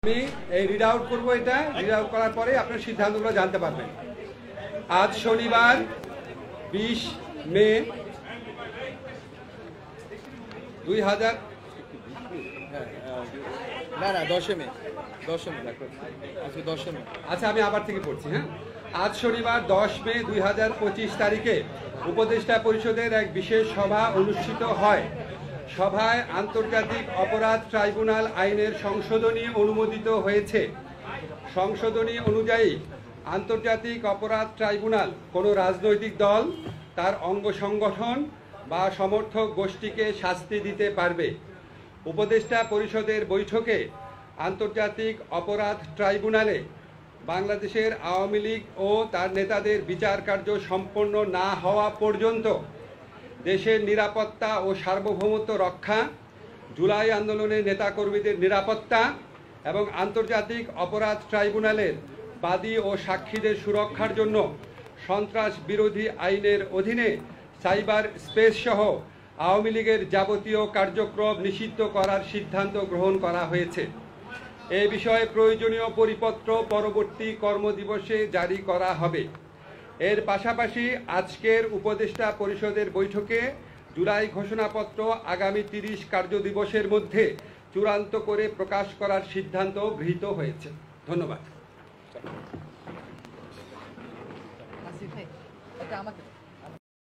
আমি এই read out করবো, এটা রিড আউট করার পরে আপনার সিদ্ধান্তগুলো জানতে পারবেন। আজ শনিবার 20 মে 2000 আচ্ছা, আমি আবার থেকে পড়ছি। হ্যাঁ, আজ শনিবার 10 মে 2025 তারিখে উপদেষ্টা পরিষদের এক বিশেষ সভা অনুষ্ঠিত হয়। সভায় আন্তর্জাতিক অপরাধ ট্রাইব্যুনাল আইনের সংশোধনী অনুমোদিত হয়েছে। সংশোধনী অনুযায়ী আন্তর্জাতিক অপরাধ ট্রাইব্যুনাল কোনো রাজনৈতিক দল, তার অঙ্গ সংগঠন বা সমর্থক গোষ্ঠীকে শাস্তি দিতে পারবে। উপদেষ্টা পরিষদের বৈঠকে আন্তর্জাতিক অপরাধ ট্রাইব্যুনালে বাংলাদেশের আওয়ামী লীগ ও তার নেতাদের বিচার কার্য সম্পন্ন না হওয়া পর্যন্ত দেশের নিরাপত্তা ও সার্বভৌমত্ব রক্ষা, জুলাই আন্দোলনের নেতাকর্মীদের নিরাপত্তা এবং আন্তর্জাতিক অপরাধ ট্রাইব্যুনালের বাদী ও সাক্ষীদের সুরক্ষার জন্য সন্ত্রাস বিরোধী আইনের অধীনে সাইবার স্পেস সহ আওয়ামী লীগের যাবতীয় কার্যক্রম নিষিদ্ধ করার সিদ্ধান্ত গ্রহণ করা হয়েছে। এ বিষয়ে প্রয়োজনীয় পরিপত্র পরবর্তী কর্মদিবসে জারি করা হবে। এর পাশাপাশি আজকের উপদেষ্টা পরিষদের বৈঠকে জুলাই ঘোষণাপত্র আগামী 30 কার্যদিবসের মধ্যে চূড়ান্ত করে প্রকাশ করার সিদ্ধান্ত গৃহীত হয়েছে। ধন্যবাদ।